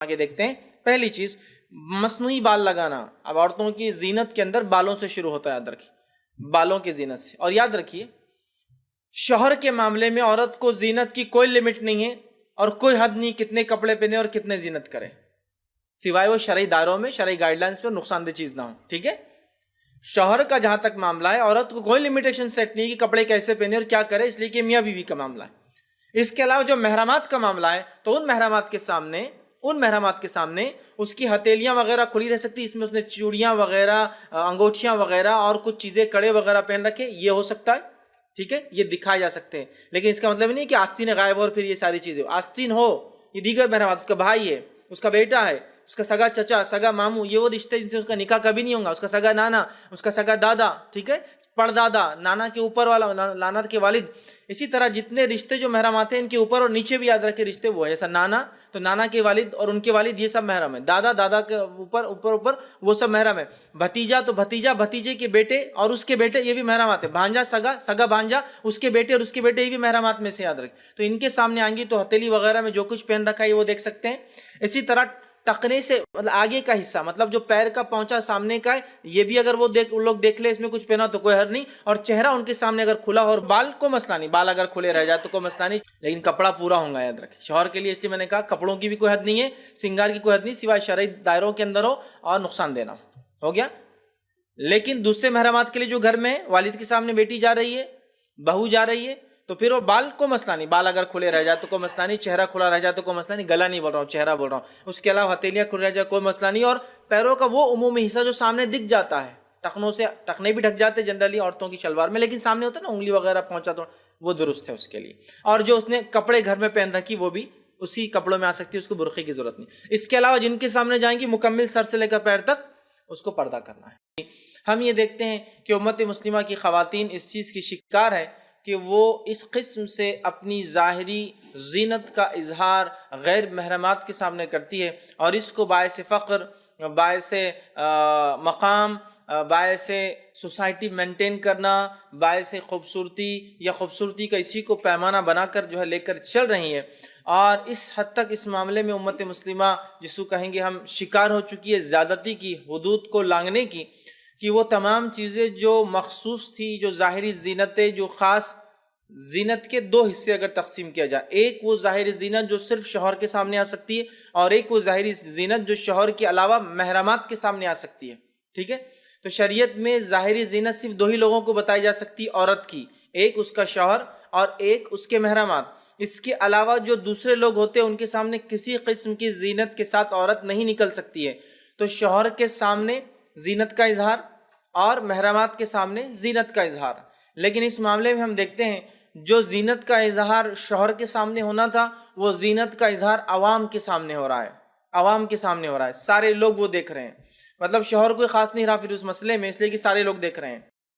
آگے دیکھتے ہیں۔ پہلی چیز مصنوعی بال لگانا۔ اب عورتوں کی زینت کے اندر بالوں سے شروع ہوتا ہے، یاد رکھیے، بالوں کی زینت سے۔ اور یاد رکھیے شوہر کے معاملے میں عورت کو زینت کی کوئی لمٹ نہیں ہے اور کوئی حد نہیں کتنے کپڑے پہنے اور کتنے زینت کرے، سوائے وہ شرعی دائروں میں، شرعی گائیڈ لائنز پر نقصان دہ چیز نہ ہو، ٹھیک ہے۔ شوہر کا جہاں تک معاملہ ہے، عورت کو کوئی لمیٹیشن سیٹ نہیں کہ کپڑے کیسے پہنے اور کیا کرے، اس لیے کہ میاں بیوی کا معاملہ ہے۔ اس کے علاوہ جو محرمات کا معاملہ ہے تو ان محرمات کے سامنے اس کی ہتھیلیاں وغیرہ کھلی رہ سکتی، اس میں اس نے چوڑیاں وغیرہ، انگوٹھیاں وغیرہ اور کچھ چیزیں، کڑے وغیرہ پہن رکھے، یہ ہو سکتا ہے، ٹھیک ہے، یہ دکھائے جا سکتے ہیں۔ لیکن اس کا مطلب نہیں کہ آستین غائب ہو اور پھر یہ ساری چیزیں آستین ہو، یہ دیگر محرمات، اس کا بھائی ہے، اس کا بیٹا ہے، اس کا سگا چچا، سگا ماموں، یہ وہ رشتے جن سے اس کا نکاح کبھی نہیں ہوگا، اس کا سگا نانا، اس کا سگا دادا، ٹھیک ہے، پردادا، نانا کے اوپر والا، نانا کے والد، اسی طرح جتنے رشتے جو محرمات ہیں ان کے اوپر اور نیچے بھی یاد رکھے رشتے وہ ہے، جیسا نانا تو نانا کے والد اور ان کے والد یہ سب محرم ہے، دادا دادا کے اوپر وہ سب محرم ہے، بھتیجا تو بھتیجا، بھتیجے کے بیٹے اور اس کے بیٹے، یہ بھی محرمات ہے، بھانجا سگا بھانجا، اس کے بیٹے اور اس کے بیٹے، یہ بھی محرمات میں سے یاد رکھیں۔ تو ان کے سامنے آئیں گی تو ہتھیلی وغیرہ میں جو کچھ پہن رکھا ہے وہ دیکھ سکتے ہیں۔ اسی طرح ٹکنے سے مطلب آگے کا حصہ، مطلب جو پیر کا پہنچا سامنے کا ہے، یہ بھی اگر وہ لوگ دیکھ لے اس میں کچھ پہنا تو کوئی حرج نہیں، اور چہرہ ان کے سامنے اگر کھلا ہو، اور بال کو مسئلہ نہیں، بال اگر کھلے رہ جائے تو کوئی مسئلہ نہیں، لیکن کپڑا پورا ہوگا، یاد رکھیں۔ شوہر کے لیے اس لیے میں نے کہا کپڑوں کی بھی کوئی حد نہیں ہے، سنگار کی کوئی حد نہیں، سوائے شرعی دائروں کے اندر ہو اور نقصان دینا ہو گیا۔ لیکن دوسرے محرمات کے لیے جو گھر میں ہے، والد کے سامنے بیٹی جا رہی ہے، بہو جا رہی ہے، تو پھر وہ بال کو مسئلہ نہیں، بال اگر کھلے رہ جائے تو کوئی مسئلہ نہیں، چہرہ کھلا رہ جائے تو کوئی مسئلہ نہیں، گلا نہیں بول رہا ہوں، چہرہ بول رہا ہوں، اس کے علاوہ ہتھیلیاں کھل رہ جائے کوئی مسئلہ نہیں، اور پیروں کا وہ عمومی حصہ جو سامنے دکھ جاتا ہے، ٹخنوں سے، ٹخنے بھی ڈھک جاتے جنرلی عورتوں کی شلوار میں، لیکن سامنے ہوتا ہے نا انگلی وغیرہ پہنچا تو وہ درست ہے اس کے لیے۔ اور جو اس نے کپڑے گھر میں پہن رکھی وہ بھی اسی کپڑوں میں آ سکتی ہے، اس کو برقعے کی ضرورت نہیں۔ اس کے علاوہ جن کے سامنے جائیں گی مکمل سر سے لے کر پیر تک اس کو پردہ کرنا ہے۔ ہم یہ دیکھتے ہیں کہ امت مسلمہ کی خواتین اس چیز کی شکار ہے کہ وہ اس قسم سے اپنی ظاہری زینت کا اظہار غیر محرمات کے سامنے کرتی ہے، اور اس کو باعث فخر، باعث مقام، باعث سوسائٹی مینٹین کرنا، باعث خوبصورتی یا خوبصورتی کا اسی کو پیمانہ بنا کر جو ہے لے کر چل رہی ہے۔ اور اس حد تک اس معاملے میں امت مسلمہ جس کو کہیں گے ہم شکار ہو چکی ہے زیادتی کی، حدود کو لانگھنے کی، کہ وہ تمام چیزیں جو مخصوص تھی، جو ظاہری زینتیں، جو خاص زینت کے دو حصے اگر تقسیم کیا جائے، ایک وہ ظاہری زینت جو صرف شوہر کے سامنے آ سکتی ہے، اور ایک وہ ظاہری زینت جو شوہر کے علاوہ محرمات کے سامنے آ سکتی ہے، ٹھیک ہے۔ تو شریعت میں ظاہری زینت صرف دو ہی لوگوں کو بتائی جا سکتی عورت کی، ایک اس کا شوہر اور ایک اس کے محرمات۔ اس کے علاوہ جو دوسرے لوگ ہوتے ہیں ان کے سامنے کسی قسم کی زینت کے ساتھ عورت نہیں نکل سکتی ہے۔ تو شوہر کے سامنے زینت کا اظہار اور محرمات کے سامنے زینت کا اظہار، لیکن اس معاملے میں ہم دیکھتے ہیں جو زینت کا اظہار شوہر کے سامنے ہونا تھا وہ زینت کا اظہار عوام کے سامنے ہو رہا ہے، عوام کے سامنے ہو رہا ہے، سارے لوگ وہ دیکھ رہے ہیں، مطلب شوہر کوئی خاص نہیں رہا پھر اس مسئلے میں، اس لیے کہ سارے لوگ دیکھ رہے ہیں۔